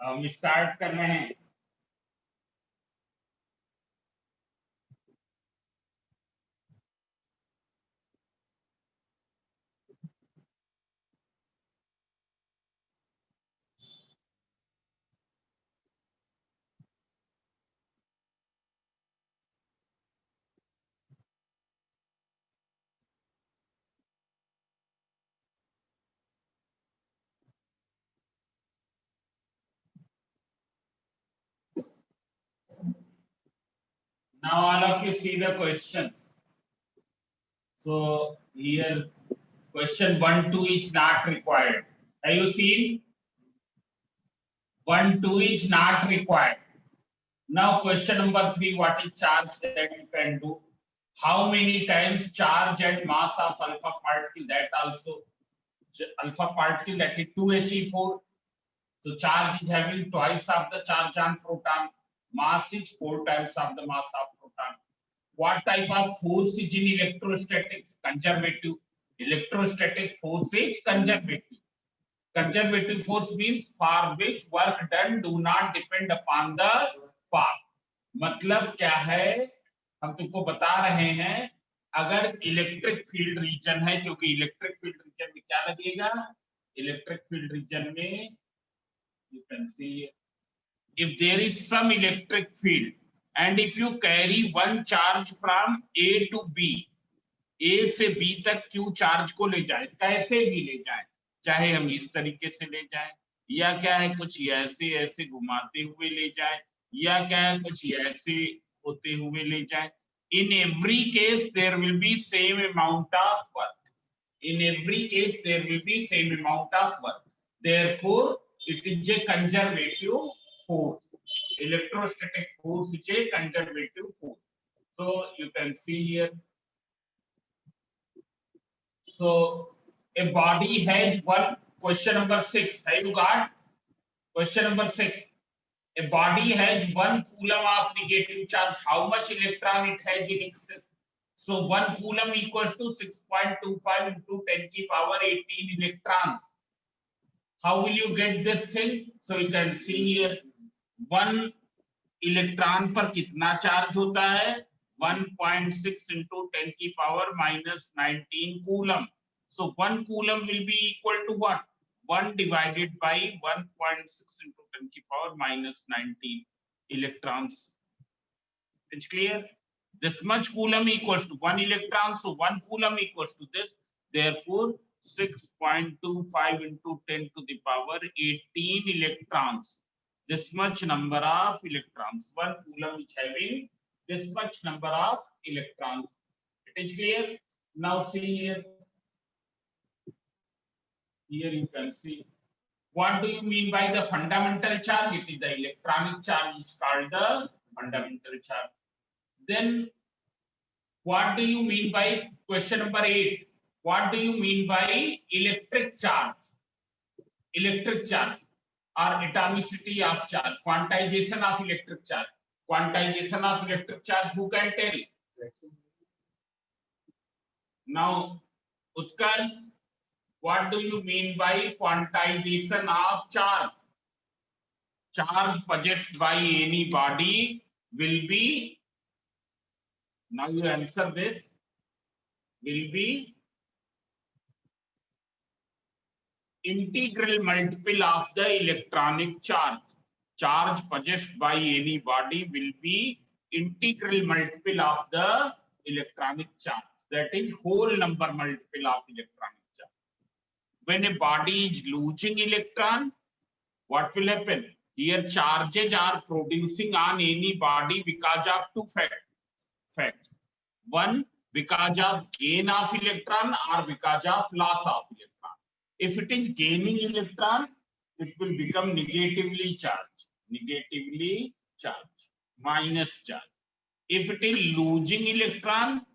हम स्टार्ट कर रहे हैं। Now all of you see the question. So here question 1, 2 is not required. Have you seen? 1, 2 is not required. Now question number 3, what is charge that you can do? How many times charge and mass of alpha particle, that also alpha particle, that is 2He4. So charge is having twice of the charge on proton, mass is 4 times of the mass of proton. What type of force is in electrostatics? Conservative. Electrostatic force is conservative. Conservative force means for which work done do not depend upon the path. मतलब क्या है, हम तुमको बता रहे हैं, अगर electric field region है, क्योंकि इलेक्ट्रिक फील्ड रीजन में क्या लगेगा, इलेक्ट्रिक फील्ड रीजन में you can see if there is some electric field and if you carry one charge from A to B, A से B तक क्यू चार्ज को ले जाए, कैसे भी ले जाए, चाहे हम इस तरीके से ले जाए या क्या है कुछ ऐसे ऐसे घुमाते हुए ले जाए या क्या है कुछ ऐसे होते हुए ले जाए, in every case there will be same amount of work. In every case there will be same amount of work. Therefore it is a conservative force. Electrostatic force is a conservative force. So you can see here. So a body has one. Question number 6. Have you got? Question number 6. A body has 1 coulomb of negative charge. How much electron it has in excess? So 1 coulomb equals to 6.25 into 10 की power 18 electrons. How will you get this thing? So you can see here 1 electron पर कितना charge होता है, 1.6 into 10 की power -19 coulomb. So 1 coulomb will be equal to what? 1 divided by 1.6 into 10 की power -19 electrons. It's clear? This much coulomb equals to 1 electron, so 1 coulomb equals to this. Therefore 6.25 into 10 to the power 18 electrons. This much number of electrons. 1 coulomb is having this much number of electrons. It is clear? Now see here. Here you can see. What do you mean by the fundamental charge? It is the electronic charge is called the fundamental charge. Then what do you mean by question number 8? What do you mean by electric charge? Electric charge or atomicity of charge, quantization of electric charge. Quantization of electric charge, who can tell? Now, Utkarsh, what do you mean by quantization of charge? Charge possessed by any body will be, now you answer this, will be integral multiple of the electronic charge. Charge possessed by any body will be integral multiple of the electronic charge. That is whole number multiple of electronic charge. When a body is losing electron, what will happen? Here charges are producing on any body because of two facts. One, because of gain of electron or because of loss of electron. If it is gaining electron, it will become negatively charged. Negatively charged. Minus charge. If it is losing electron,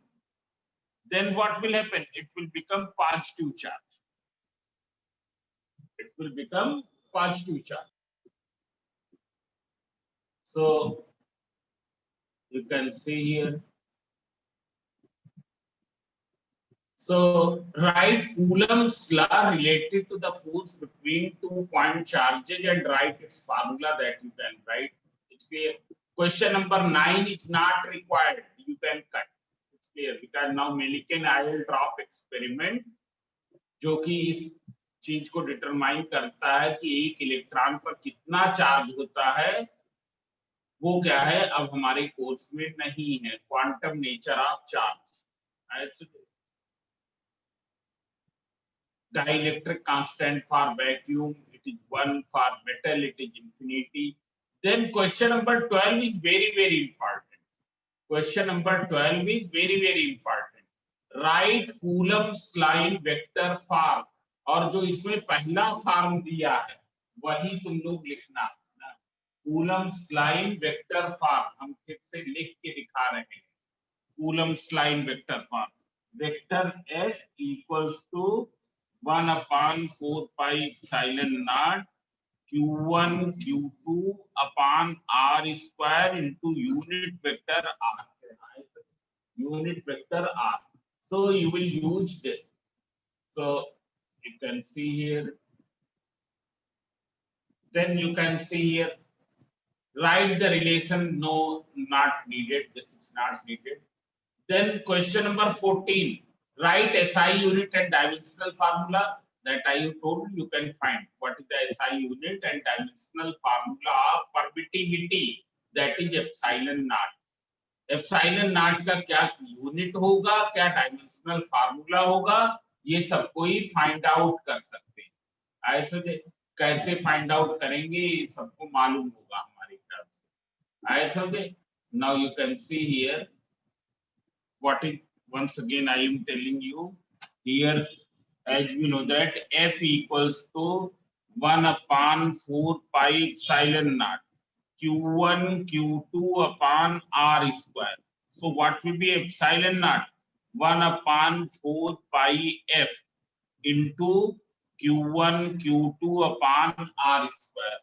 then what will happen? It will become positive charge. It will become positive charge. So you can see here. So write Coulomb's law related to the force between 2 point charges and write its formula that you can write. It's clear. Question number 9 is not required. You can cut. It's clear because now Millikan ion drop experiment जो कि इस चीज को determine करता है कि एक electron पर कितना चार्ज होता है, वो क्या है अब हमारे कोर्स में नहीं है. Quantum nature of charge. Dielectric constant for vacuum, it is 1, for metal it is infinity. Then question number 12 is very important. Question number 12 is very important. Write Coulomb's line vector form. और जो इसमें पहला form दिया है वही तुम लोग लिखना है. Coulomb's line vector form हम फिर से लिख के दिखा रहे हैं. Coulomb's line vector form. Vector F equals to 1 upon 4 pi epsilon naught q1 q2 upon r square into unit vector r. Unit vector r. So you will use this. So you can see here. Then you can see here. Write the relation. No, not needed. This is not needed. Then question number 14. Write SI unit and dimensional formula that I told you can find. What is the SI unit and dimensional formula of permittivity? That is epsilon naught. Epsilon naught का क्या unit होगा, क्या dimensional formula होगा, ये सबको ही find out कर सकते हैं. ऐसे कैसे फाइंड आउट करेंगे ये सबको मालूम होगा हमारे ख्याल से. ऐसे now you can see here what is, once again I am telling you here, as we know that F equals to 1 upon 4 pi epsilon naught q1 q2 upon r square. So what will be epsilon naught? 1 upon 4 pi f into q1 q2 upon r square.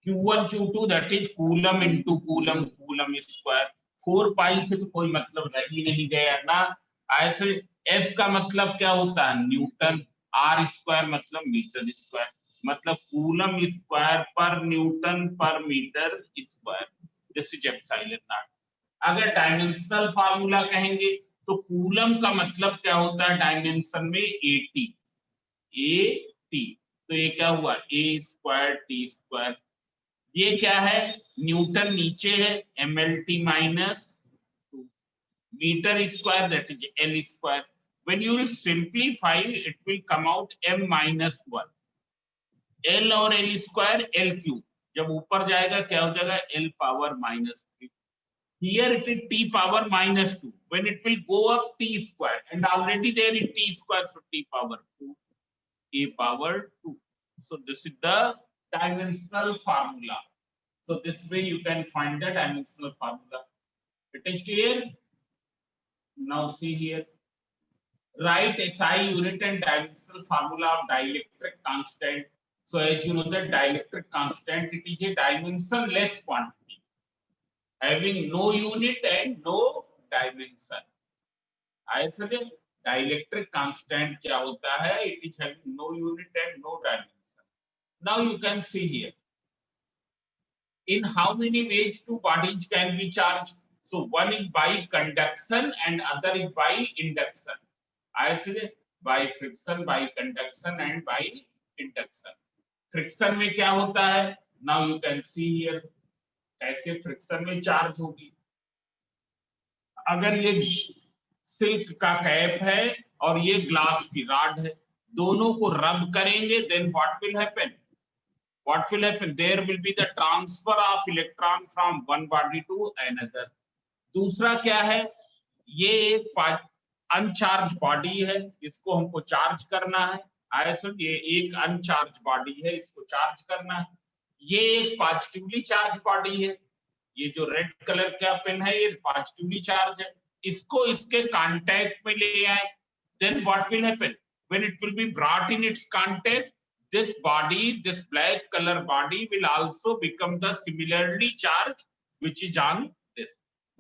q1 q2 that is coulomb into coulomb, coulomb square. 4 पाई से तो कोई मतलब रह ही नहीं गया ना. ऐसे F का मतलब क्या होता है न्यूटन, R स्क्वायर मतलब मीटर स्क्वायर, मतलब कूलम स्क्वायर पर न्यूटन पर metre square. This is epsilon naught. अगर डायमेंशनल फार्मूला कहेंगे तो कूलम का मतलब क्या होता है डायमेंशन में AT. तो ये क्या हुआ A स्क्वायर T स्क्वायर. ये क्या है न्यूटन नीचे है MLT minus 2 metre square that is L square. When you will simplify it will come out M minus 1. L और L square L cube. जब ऊपर जाएगा क्या हो जाएगा L power minus 3. Here it is T power minus 2. When it will go up T square and already there is T square, so T power 2 A power 2. So this is the dimensional formula. So this way you can find the dimensional formula. It is clear? Now see here. Write SI unit and dimensional formula of dielectric constant. So as you know that dielectric constant, it is a dimensionless quantity having no unit and no dimension. I said dielectric constant क्या होता है? It is having no unit and no dimension. Now you can see here. In how many ways two bodies can be charged? So one is by conduction and other is by induction. I say by friction, by conduction and by induction. Friction में क्या होता है? Now you can see here. कैसे friction में charge होगी. अगर ये silk का कैप है और ये ग्लास की रॉड है, दोनों को रब करेंगे, then what will happen? What will happen? There will be the transfer of electron from one body to another. दूसरा क्या है? ये एक अनचार्ज बॉडी है, इसको हमको चार्ज करना है. ऐसा ये एक अनचार्ज बॉडी है, इसको चार्ज करना है. ये एक पॉजिटिवली चार्ज बॉडी है. ये जो रेड कलर का पेन है ये पॉजिटिवली चार्ज है. इसको इसके कांटेक्ट में ले आए. Then what will happen? When it will be brought in its contact, this body, this black color body will also become the similarly charged which is on this.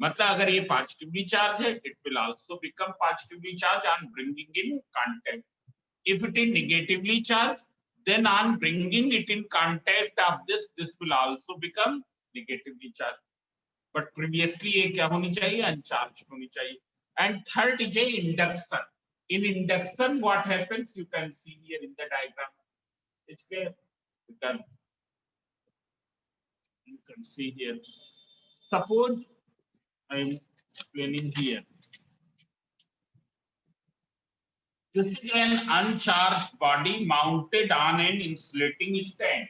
मतलब अगर ये positively charge है, it will also become positively charged on bringing in contact. If it is negatively charged, then on bringing it in contact of this will also become negatively charged. But previously ये क्या होनी चाहिए, uncharged होनी चाहिए. And third is a induction. In induction, what happens? You can see here in the diagram. It's clear. You can see here. Suppose I am explaining here. This is an uncharged body mounted on an insulating stand.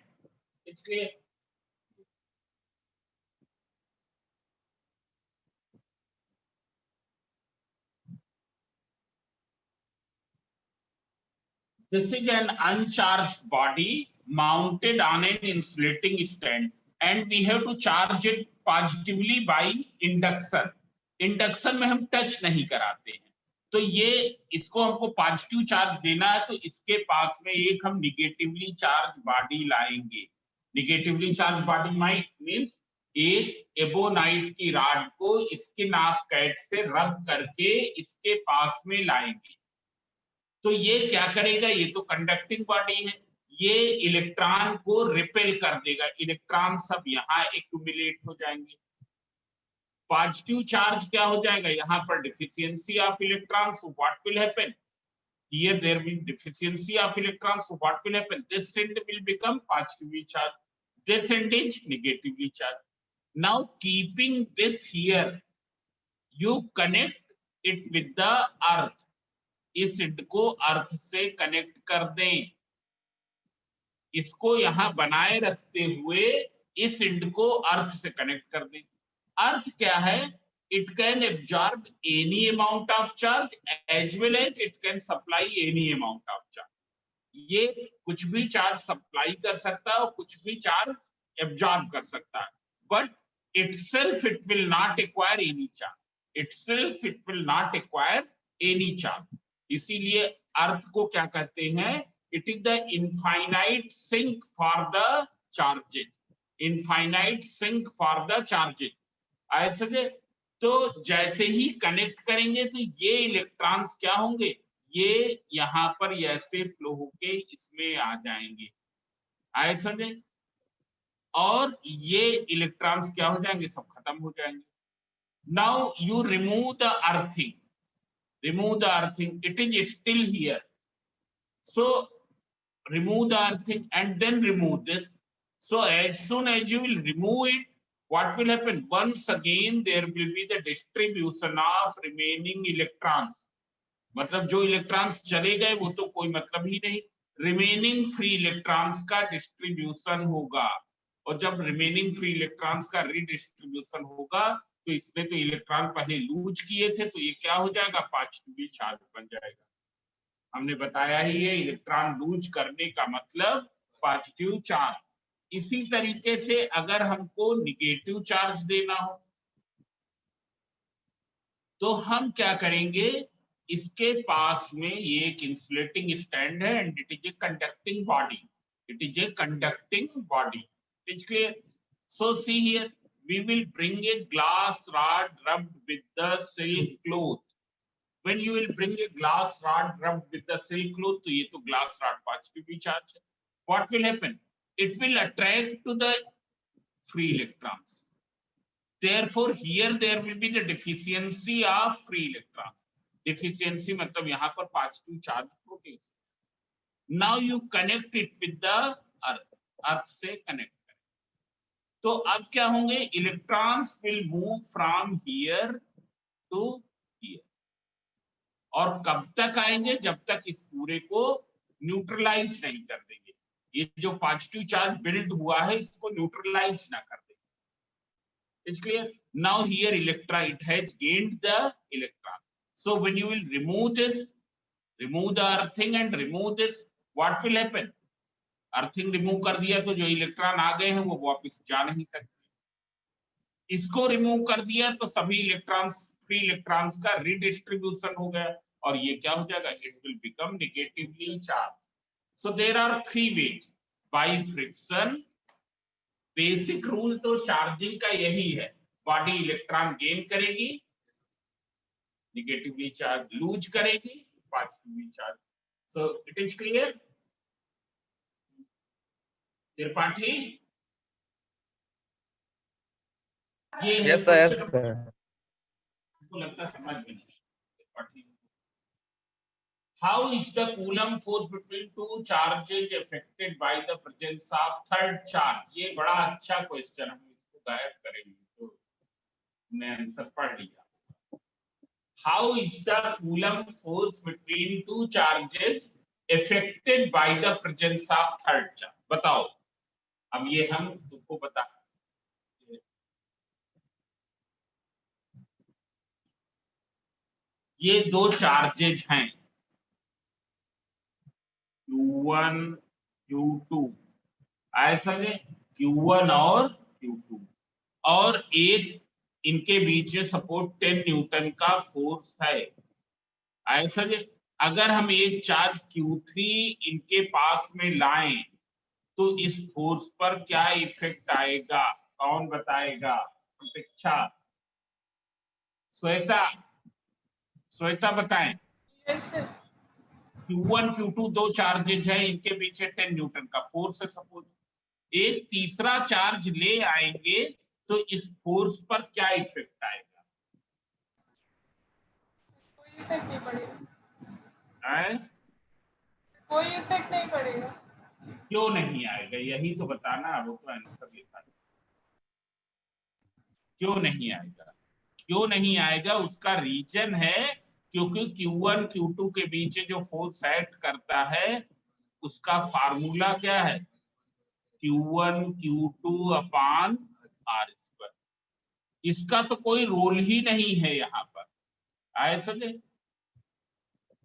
It's clear. This is an uncharged body mounted on an insulating stand, and we have to charge it positively by induction. Induction में हम touch नहीं कराते हैं, तो ये इसको हमको positive charge देना है, तो इसके पास में एक हम निगेटिवली चार्ज बॉडी लाएंगे. निगेटिवली चार्ज बॉडी मीन्स एक एबोनाइट की रॉड को इसके नाक कैट से रब करके इसके पास में लाएंगे. तो ये क्या करेगा, ये तो कंडक्टिंग बॉडी है, ये इलेक्ट्रॉन को रिपेल कर देगा. इलेक्ट्रॉन सब यहाँ एक्यूमुलेट हो जाएंगे. पॉजिटिव चार्ज क्या हो जाएगा, यहाँ पर deficiency of electrons. What will happen, here there will be deficiency of electrons. So what will happen, this end will become positively charged, this end is negatively charged. Now keeping this here, you connect it with the earth. इस end को अर्थ से connect कर दें. इसको यहां बनाए रखते हुए इस इंड को अर्थ से कनेक्ट कर दें. अर्थ क्या है, it can absorb any amount of charge as well as it can supply any amount of charge. ये कुछ भी चार्ज सप्लाई कर सकता है और कुछ भी चार्ज एब्जॉर्ब कर सकता है, but itself it will not acquire any charge. Itself it will not acquire any charge. इसीलिए अर्थ को क्या कहते हैं, it is the infinite sink for the charges. Infinite sink for the charges. ऐसे तो जैसे ही कनेक्ट करेंगे तो ये इलेक्ट्रॉन्स क्या होंगे, ये यहाँ पर ऐसे फ्लो होके इसमें आ जाएंगे. ऐसे और ये इलेक्ट्रॉन्स क्या हो जाएंगे, सब खत्म हो जाएंगे. Now you remove the earthing. Remove the earthing, it is still here, so remove the earthing and then remove this. So as soon as you will remove it, what will happen, once again there will be the distribution of remaining electrons. मतलब जो electrons चले गए वो तो कोई मतलब ही नहीं, remaining free electrons का डिस्ट्रीब्यूशन होगा. और जब रिमेनिंग फ्री इलेक्ट्रॉन्स का रीडिस्ट्रीब्यूशन होगा तो इसमें तो इलेक्ट्रॉन पहले लूज किए थे, तो ये क्या हो जाएगा, पॉजिटिवली चार्ज बन जाएगा. हमने बताया ही है, इलेक्ट्रॉन लूज करने का मतलब पॉजिटिव चार्ज. इसी तरीके से अगर हमको निगेटिव चार्ज देना हो तो हम क्या करेंगे, इसके पास में ये एक इंसुलेटिंग स्टैंड है and it is a conducting body. It is a conducting body. It's clear. So see here, we will bring a glass rod rubbed with the silk cloth. When you will bring a glass rod rubbed with the silk cloth, तो ये तो glass rod positively charged. What will happen? It will attract to the free electrons. Therefore, here there will be the deficiency of free electrons. Deficiency मतलब यहाँ पर positive charge protein. Now you connect it with the earth. Earth से connect. तो अब क्या होंगे, electrons will move from here to here. और कब तक आएंगे, जब तक इस पूरे को न्यूट्रलाइज नहीं कर देंगे. ये जो पॉजिटिव चार्ज बिल्ड हुआ है इसको न्यूट्रलाइज ना कर देंगे. It's clear. Now here electron, it has gained the electron. So when you will remove this, remove the earthing and remove this, what will happen, earthing remove कर दिया तो जो इलेक्ट्रॉन आ गए हैं वो वापस जा नहीं सकते. इसको रिमूव कर दिया तो सभी इलेक्ट्रॉन्स, फ्री इलेक्ट्रॉन्स का रीडिस्ट्रीब्यूशन हो गया और ये क्या हो जाएगा, it will become negatively charge. So there are three ways. By friction, basic rule तो चार्जिंग का यही है, बॉडी इलेक्ट्रॉन गेन करेगी, नेगेटिवली चार्ज लूज करेगी, positively charge. So it is clear Tripathi? ये है Yes, sir. Yes, sir. को लगता है समझ में नहीं Tripathi. How is the Coulomb force between two charges affected by the presence of third charge? ये बड़ा अच्छा क्वेश्चन, हम इसको गायब करेंगे तो मैं आंसर पढ़ लिया। How is the Coulomb force between two charges affected by the presence of third charge? बताओ। अब ये हम तुमको बता, ये दो चार्जेज हैं Q1 Q2, ऐसा है Q1 और Q2, और एक इनके बीच में सपोर्ट 10 न्यूटन का फोर्स है। ऐसा है अगर हम एक चार्ज Q3 इनके पास में लाएं तो इस फोर्स पर क्या इफेक्ट आएगा, कौन बताएगा? प्रतीक्षा, श्वेता, श्वेता बताएं। Yes sir. Q1 Q2 दो चार्जेज हैं, इनके पीछे 10 न्यूटन का फोर्स है सपोज। एक तीसरा चार्ज ले आएंगे तो इस फोर्स पर क्या इफेक्ट आएगा? कोई इफेक्ट नहीं पड़ेगा। है? कोई इफेक्ट नहीं पड़ेगा। क्यों नहीं आएगा, यही तो बताना। वो तो आंसर लिखा, क्यों नहीं आएगा? क्यों नहीं आएगा उसका रीजन है क्योंकि Q1 Q2 के बीच जो फोर्स एक्ट करता है उसका फार्मूला क्या है? Q1 Q2 अपान R²। इसका तो कोई रोल ही नहीं है यहाँ पर। आए समझे?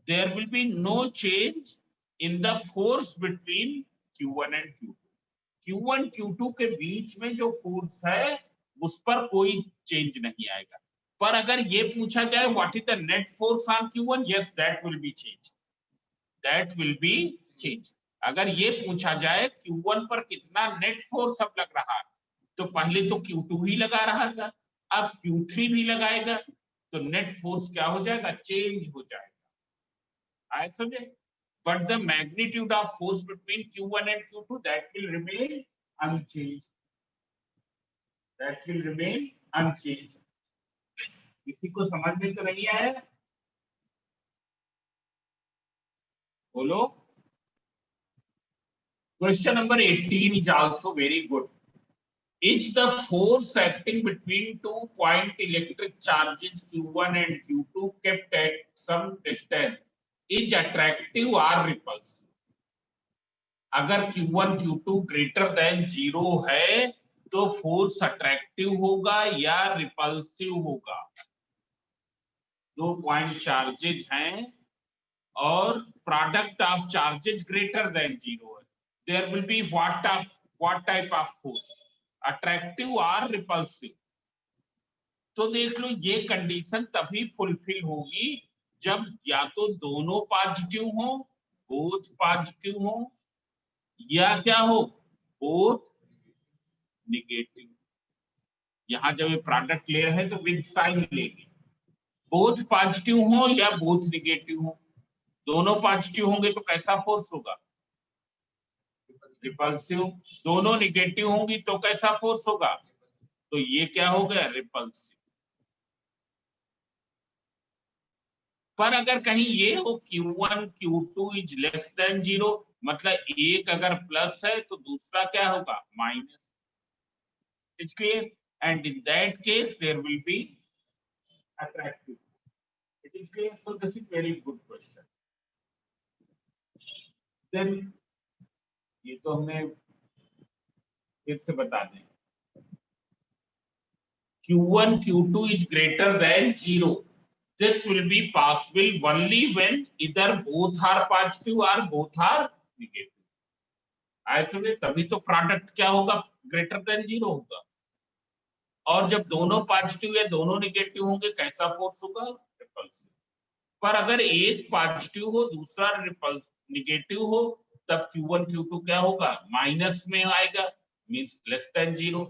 There will be no change in the force between Q1 and Q2। Q1 Q2 के बीच में जो फोर्स है उस पर कोई चेंज नहीं आएगा। पर अगर ये पूछा जाए what is the net force on Q1, yes that will be change, that will be change. अगर ये पूछा जाए Q1 पर कितना नेट फोर्स अब लग रहा है तो पहले तो Q2 ही लगा रहा था, अब Q3 भी लगाएगा तो नेट फोर्स क्या हो जाएगा? चेंज हो जाएगा। आए समझे? But the magnitude of force between Q1 and Q2 that will remain unchanged. That will remain unchanged. किसी को समझ में तो नहीं आया? बोलो। Question number 18 is also very good. Is the force acting between two point electric charges Q1 and Q2 kept at some distance is attractive or repulsive? अगर Q1 Q2 greater than 0 है तो फोर्स अट्रैक्टिव होगा या repulsive होगा? दो point charges हैं और product of charges greater than 0 है, there will be what type of force? Attractive और रिपल्सिव। तो देख लो ये कंडीशन तभी फुलफिल होगी जब या तो दोनों पॉजिटिव हो, बोथ पॉजिटिव हो, या क्या हो? Both negative. यहां जब ये प्रोडक्ट ले रहे हैं तो विद साइन लेंगे। बोथ पॉजिटिव हो या बोथ नेगेटिव हो, दोनों पॉजिटिव होंगे तो कैसा फोर्स होगा? रिपल्सिव। दोनों नेगेटिव होंगी तो कैसा फोर्स होगा? तो ये क्या हो गया? रिपल्सिव। पर अगर कहीं ये हो Q1 Q2 is less than 0, मतलब एक अगर प्लस है तो दूसरा क्या होगा? Minus. It's clear? And in that case there will be attractive. It is clear. So this is very good question. Then ये तो हमने फिर से बता दें, Q1 Q2 is greater than 0. This will be possible only when either both are positive or both are negative. ऐसे में तभी तो प्रोडक्ट क्या होगा? ग्रेटर देन 0 होगा। और जब दोनों पॉजिटिव या दोनों नेगेटिव होंगे कैसा फोर्स होगा? रिपल्सिव। पर अगर एक पॉजिटिव हो दूसरा नेगेटिव हो तब Q1 Q2 क्या होगा? माइनस में आएगा, मींस लेस देन 0,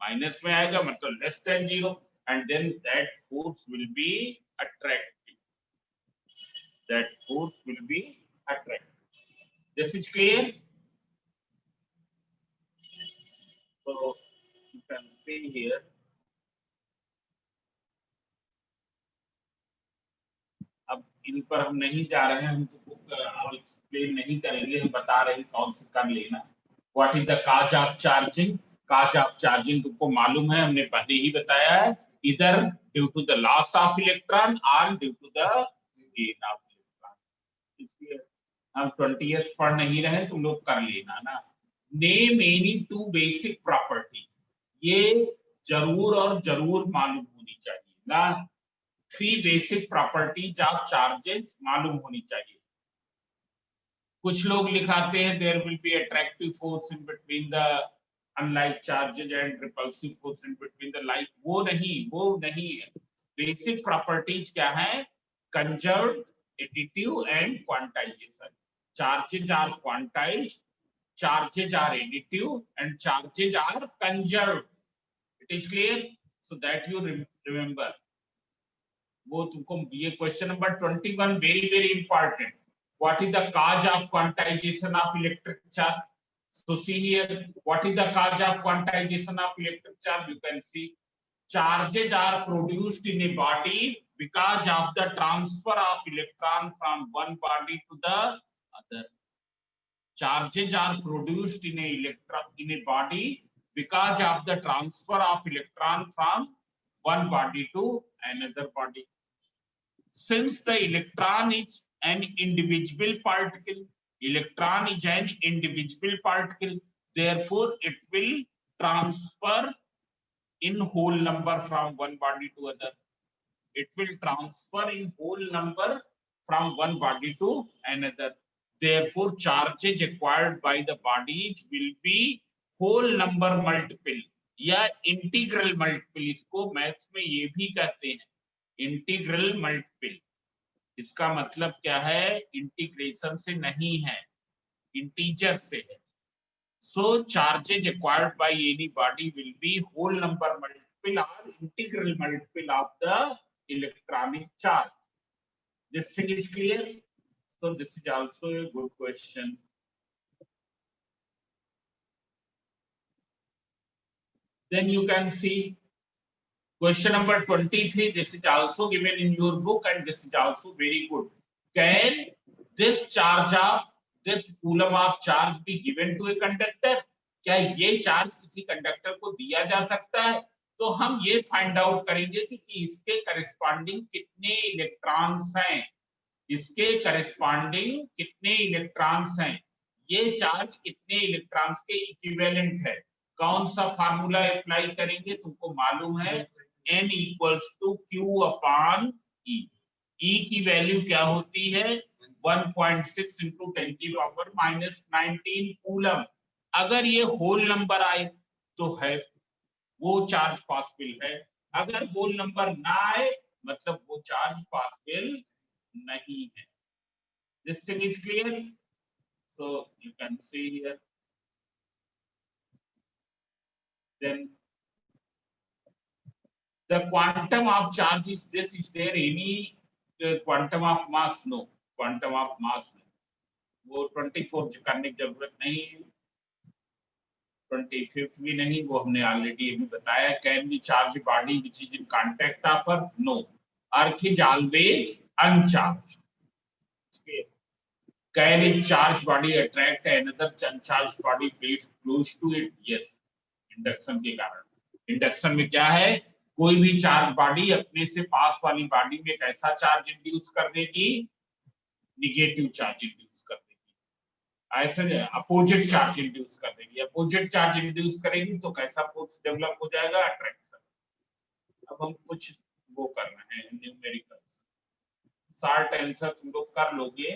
माइनस में आएगा मतलब less than 0 and then that force will be attractive, that force will be attractive. This is clear? So you can see here अब इन पर हम नहीं जा रहे हैं, हम तो बुक अब एक्सप्लेन नहीं करेंगे, हम बता रहे हैं कौन से कर लेना। What is the cause of charging? Cause of charging तुमको मालूम है, हमने पहले ही बताया है, इधर due to the loss of electron और due to the gain of electron. इसलिए हम 20 इयर्स पढ़ नहीं रहे, तुम लोग कर लेना ना। Name any two basic property, ये जरूर और जरूर मालूम होनी चाहिए ना। 3 बेसिक प्रॉपर्टीज ऑफ चार्जेस मालूम होनी चाहिए। कुछ लोग लिखाते हैं there will be attractive force in between the unlike charges and repulsive force in between the like, वो नहीं है। बेसिक प्रॉपर्टीज क्या है? Conserved, additive and quantisation. Charges are quantised, charges are additive and charges are conserved. It is clear? So that you remember. वो तुमको ये question number 21 very important. What is the cause of quantization of electric charge? So see here, what is the cause of quantization of electric charge? You can see charges are produced in a body because of the transfer of electron from one body to the other. Charges are produced in a body because of the transfer of electron from one body to another body. Since the electron is an indivisible particle, therefore it will transfer in whole number from one body to other. It will transfer in whole number from one body to another. Therefore, charges acquired by the bodies will be whole number multiple या integral multiple. इसको maths में ये भी कहते हैं integral multiple. इसका मतलब क्या है? इंटीग्रेशन से नहीं है, इंटीजर से है। So charges acquired by any body will be whole number multiple or integral multiple of the electronic charge. This thing is clear? So this is also a good question. Then you can see question number 23. This is also given in your book and this is also very good. Can this charge of this coulomb of charge be given to a conductor? क्या ये charge किसी conductor को दिया जा सकता है? तो हम ये फाइंड आउट करेंगे कि इसके करस्पॉन्डिंग कितने इलेक्ट्रॉन्स हैं, इसके करस्पॉन्डिंग कितने इलेक्ट्रॉन्स हैं, ये चार्ज कितने इलेक्ट्रॉन्स के इक्विवेलेंट है। कौन सा फार्मूला अप्लाई करेंगे? तुमको मालूम है n equals to q upon e। e की वैल्यू क्या होती है? 1.6 इंटू 10 की पावर -19 कूलम। अगर ये होल नंबर आए तो है वो चार्ज पॉसिबल है, अगर होल नंबर ना आए मतलब वो चार्ज पॉसिबल नहीं है। This thing is clear? So you can see here. Then the quantum of charge is this. Is there any quantum of mass? No, quantum of mass नहीं। वो 24 करने की जरूरत नहीं है, 25th भी नहीं, वो हमने ऑलरेडी अभी बताया। Can be charge body which is in contact of earth? No, earth is always uncharge. Can a charged body attract another uncharged body placed close to it? Yes, induction के कारण। Induction में क्या है? कोई भी charge body अपने से पास वाली बॉडी में एक ऐसा चार्ज इंड्यूस कर देगी, निगेटिव चार्ज इंड्यूस कर देगी, ऐसे अपोजिट चार्ज इंड्यूस कर देगी। अपोजिट चार्ज इंड्यूस करेगी तो कैसा फोर्स डेवलप हो जाएगा? अट्रैक्शन। अब हम कुछ वो कर रहे हैं न्यूमेरिकल्स, शॉर्ट आंसर तुम लोग कर लोगे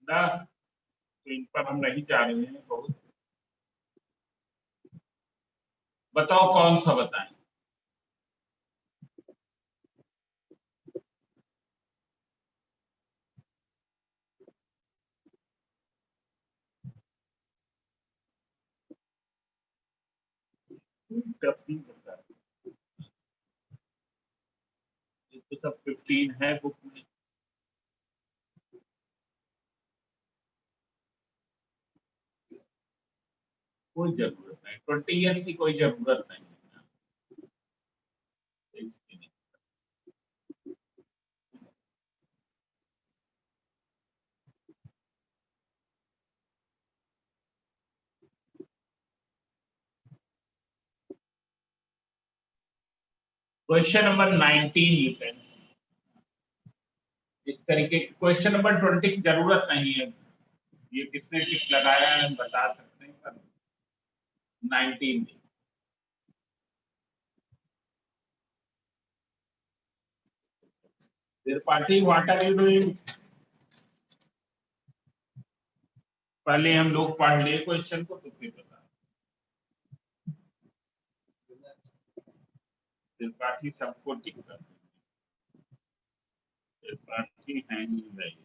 ना, तो इन पर हम नहीं जा रहे हैं बहुत। बताओ कौन सा बताएं? टफ नहीं होता, ये तो सब 15 है बुक में। कोई जरूरत नहीं, 20th की कोई जरूरत नहीं है इसकी नहीं। क्वेश्चन नंबर 19 यू कैन, इस तरीके क्वेश्चन नंबर 20 की जरूरत नहीं है, ये किसने टिक लगाया है हम बता सकते हैं, पर 19 Tripathi what are you doing, पहले हम लोग पढ़ ले क्वेश्चन को तो फिर बता। त्रिपाठी सबको टिक कर, त्रिपाठी है नहीं भाई।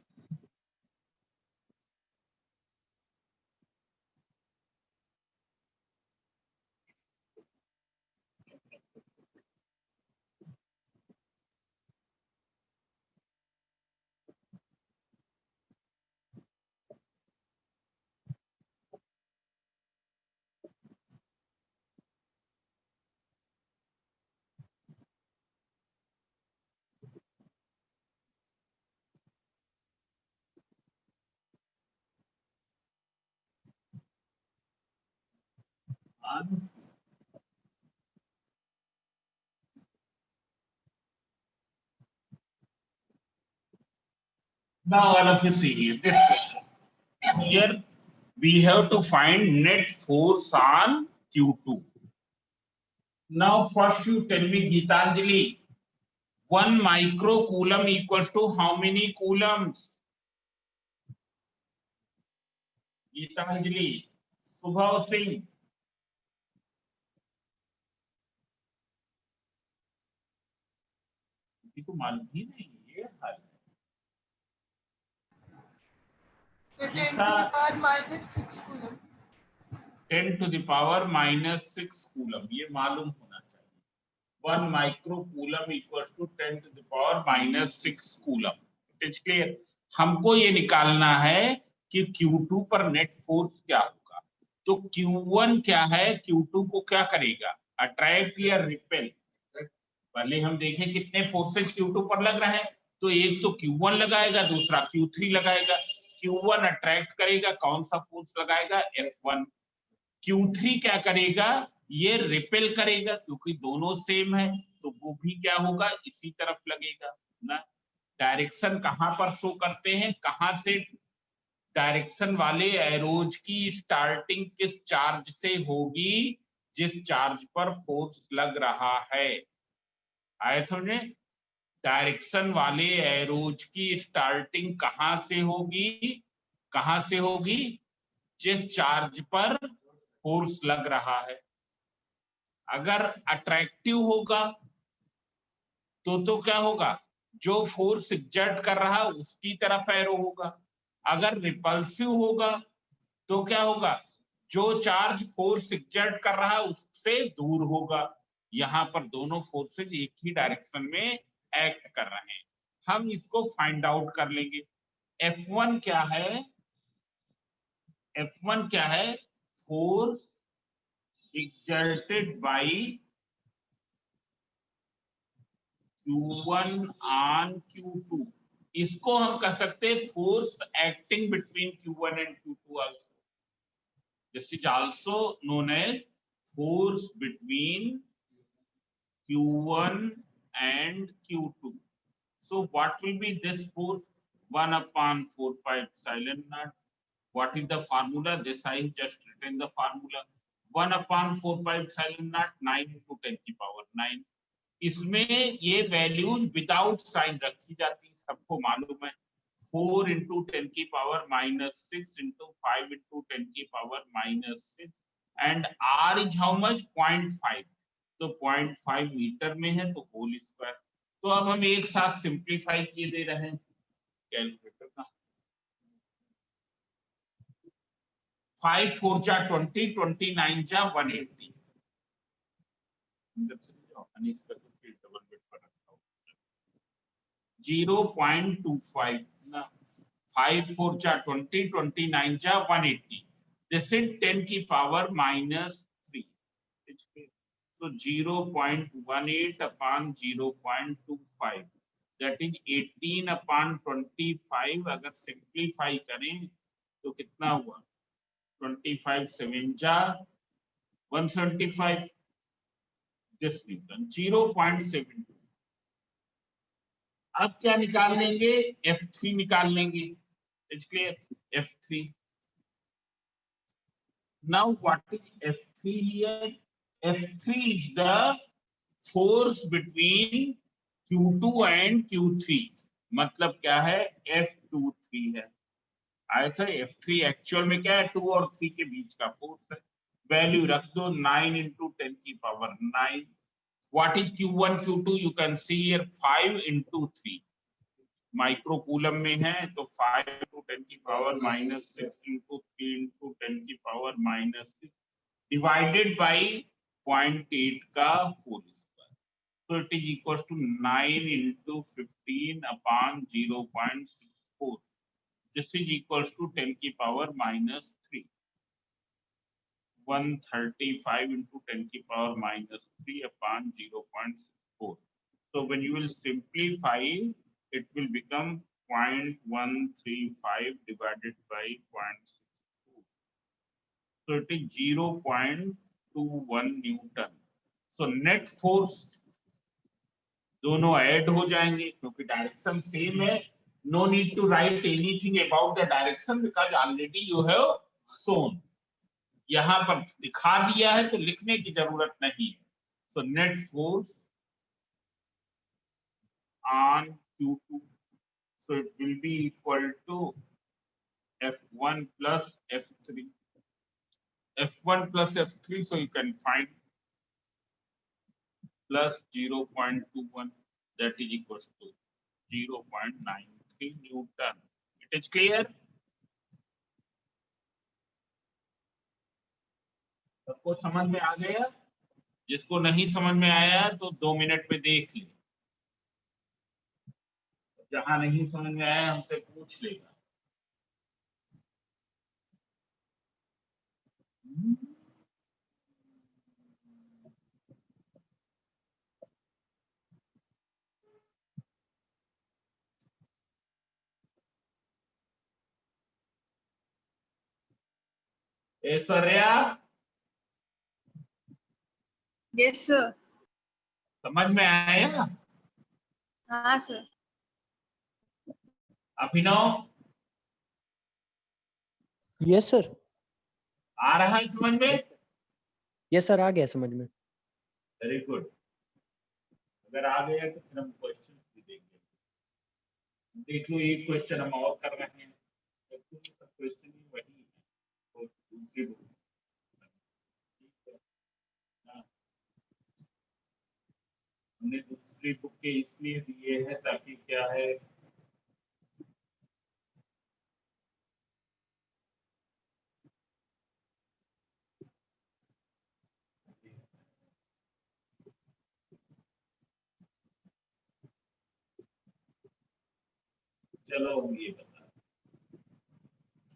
Now all of you see here this question. Here we have to find net force on Q2. Now first you tell me Gitanjali, 1 microcoulomb equals to how many coulombs? Gitanjali, Subhav Singh. किसी को मालूम ही नहीं ये हाल है। So 10 to the power minus 6 coulomb. 10 to the power minus 6 कूलम, ये मालूम होना चाहिए। 1 microcoulomb equals to 10 to the power minus 6 कूलम। It is clear. हमको ये निकालना है कि Q2 पर नेट फोर्स क्या होगा। तो Q1 क्या है, Q2 को क्या करेगा, अट्रैक्ट या रिपेल। पहले हम देखें कितने फोर्सेस Q2 पर लग रहे हैं, तो एक तो Q1 लगाएगा, दूसरा Q3 लगाएगा। Q1 अट्रैक्ट करेगा, कौन सा फोर्स लगाएगा, F1। Q3 क्या करेगा, ये रिपेल करेगा, क्योंकि दोनों सेम है तो वो भी क्या होगा, इसी तरफ लगेगा ना। डायरेक्शन कहां पर शो करते हैं, कहां से डायरेक्शन वाले एरोज की स्टार्टिंग किस चार्ज से होगी, जिस चार्ज पर फोर्स लग रहा है। आए समझे, डायरेक्शन वाले एरोज की स्टार्टिंग कहां से होगी, कहां से होगी, जिस चार्ज पर फोर्स लग रहा है। अगर अट्रैक्टिव होगा तो क्या होगा, जो फोर्स एग्जर्ट कर रहा है उसकी तरफ एरो होगा। अगर रिपल्सिव होगा तो क्या होगा, जो चार्ज फोर्स एग्जर्ट कर रहा है उससे दूर होगा। यहाँ पर दोनों फोर्सेज एक ही डायरेक्शन में एक्ट कर रहे हैं। हम इसको फाइंड आउट कर लेंगे। F1 क्या है, F1 क्या है, force exerted by Q1 on Q2। इसको हम कह सकते हैं force acting between Q1 and Q2 also। This is also known as force between Q1 and Q2। So what will be this force, 1 upon 4 pi epsilon naught। What is the formula, this I just written the formula, 1 upon 4 pi epsilon naught, 9 into 10 की power 9। इसमें ये values without sign रखी जाती, सबको मालूम है। 4 into 10 की power -6 into 5 into 10 की power -6 and r is how much, 0.5। तो 0.5 मीटर में है तो होल स्क्वायर। तो अब हम एक साथ सिंप्लीफाई किए दे रहे हैं कैलकुलेटर का। 5 4 जा 20, 29 जा 180। अंदर चले जाओ, अनीस का तो फिर डबल बेड पर रखा हो। 0.25 ना, 5 4 जा 20, 29 जा 180, this is 10 की power -3, so 0.18 upon 0.25, that is 18 upon 25। अगर सिंप्लीफाई करें तो कितना हुआ, 25 7 जा 175, this न्यूटन 0.72। अब क्या निकाल लेंगे, F3 निकाल लेंगे, it's clear, F3। now what is F3 here? F3 is the force between Q2 and Q3, मतलब क्या है, F23 है। ऐसा F3 एक्चुअल में क्या है, 2 और 3 के बीच का फोर्स है। वैल्यू रख दो 9 into 10 की power 9। What is Q1 Q2? You can see here 5 into 3 micro coulomb में है, तो 5 into 10 की पावर -6 into 3 into 10 की पावर -6 divided by 0.8 का whole square, so it is equal to 9 into 15 upon 0.64, this is equals to 10 की power -3, 135 into 10 की power -3 upon 0.64, so when you will simplify it will become 0.135 divided by 0.64, so it is 0.21 Newton। so net force दोनों add हो जाएंगे क्योंकि direction same है। No need to write anything about the direction because already you have shown, यहां पर दिखा दिया है तो लिखने की जरूरत नहीं है। So net force on Q2, so it will be equal to F1 plus F3, F1 plus F3, so you can find plus 0.21, that is equals to 0.93 Newton। It is clear? सबको समझ में आ गया? जिसको नहीं समझ में आया तो 2 मिनट में देख ले, जहां नहीं समझ में आया हमसे पूछ लेगा। Aishwarya yes sir. समझ में आया? हाँ सर। अभिनव यस सर। आ रहा है समझ में? यस सर, आ गया समझ में। Very good. अगर आ गया तो फिर हम क्वेश्चन भी देंगे। देख लो एक क्वेश्चन हम और कर रहे हैं, क्वेश्चन वही है तो दूसरी बुक हमने दूसरी बुक के इसलिए दिए हैं ताकि क्या है, चलो ये बता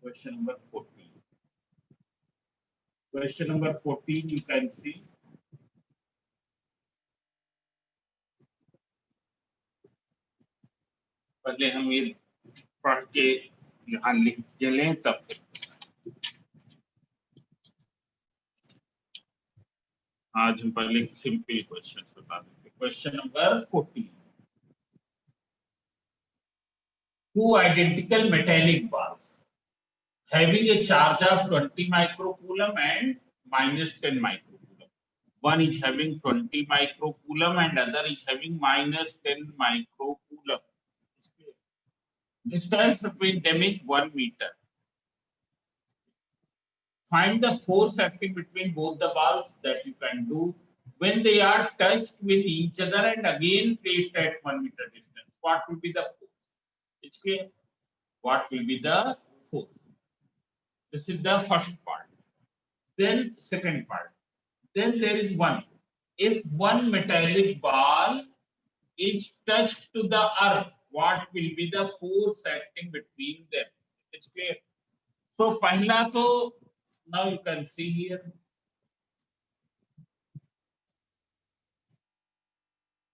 question number 14, question number 14 you can see पहले हम ये पढ़ के यहाँ लिख लें तब फिर आज हम पहले सिंपल क्वेश्चन बता देंगे। Question number 14, two identical metallic balls having a charge of 20 microcoulomb and -10 microcoulomb. One is having 20 microcoulomb and other is having -10 microcoulomb. Distance between them is 1 meter. Find the force acting between both the balls, that you can do when they are touched with each other and again placed at 1 meter distance. What will be the force? It's clear. What will be the force? This is the first part. Then second part. Then there is one. if one metallic ball is touched to the earth, what will be the force acting between them? It's clear. So पहला तो now you can see here.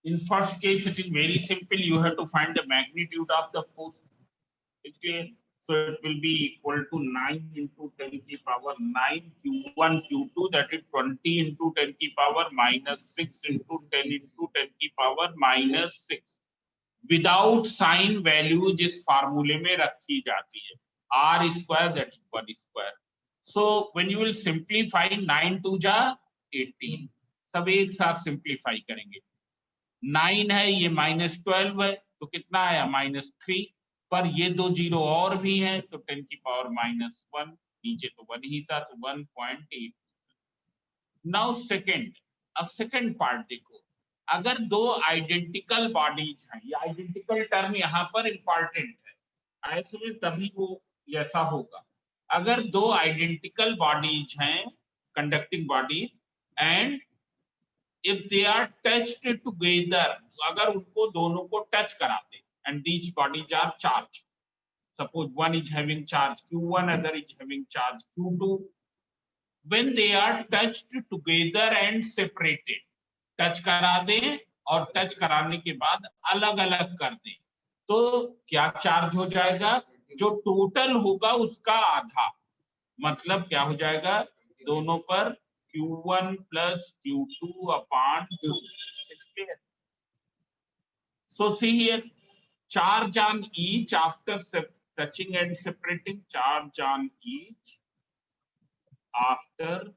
In first case, it is very simple. You have to find the magnitude of the force. It's clear. So it will be equal to 9 into 10 to the power 9 Q1 Q2, that is 20 into 10 to the power minus 6 into 10 into 10 to the power minus 6. Without sign value जिस फार्मूले में रखी जाती है r square, that is 1 square. So when you will simplify 9 to जा 18, सब एक साथ सिंप्लीफाई करेंगे. 9 है, ये -12 है, तो कितना आया -3, पर ये दो जीरो और भी हैं, तो 10 की पावर -1, नीचे तो 1 ही था, तो 1.8. नाउ सेकंड, अब सेकंड पार्ट देखो, अगर दो आइडेंटिकल बॉडीज हैं, ये आइडेंटिकल टर्म यहाँ पर इंपॉर्टेंट है, ऐसे में तभी वो ऐसा होगा. अगर दो आइडेंटिकल बॉडीज हैं, conducting bodies, and if they are touched together, अगर उनको दोनों को टच कराते, and these bodies are charged, suppose one is having charge q1, other is having charge q2, when they are touched together and separated, touch करा दें और touch कराने के बाद अलग अलग कर दें, तो क्या चार्ज हो जाएगा? जो टोटल होगा उसका आधा, मतलब क्या हो जाएगा? दोनों पर Q1 plus Q2 upon 2. It's clear. So see here, charge on each after touching and separating, charge on each after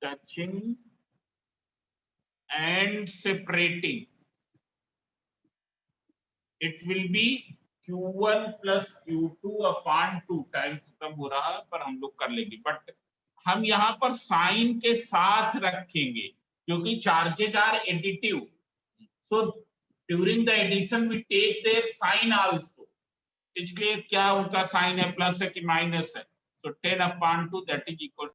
touching and separating. It will be Q1 plus Q2 upon 2. Time खत्म हो रहा है, पर हम लोग कर लेंगे, but हम यहाँ पर साइन के साथ रखेंगे क्योंकि charges are additive. So during the addition we take their sign also. इसलिए क्या उनका साइन है, प्लस है कि माइनस है? सो 10 upon 2 दैट इज इक्वल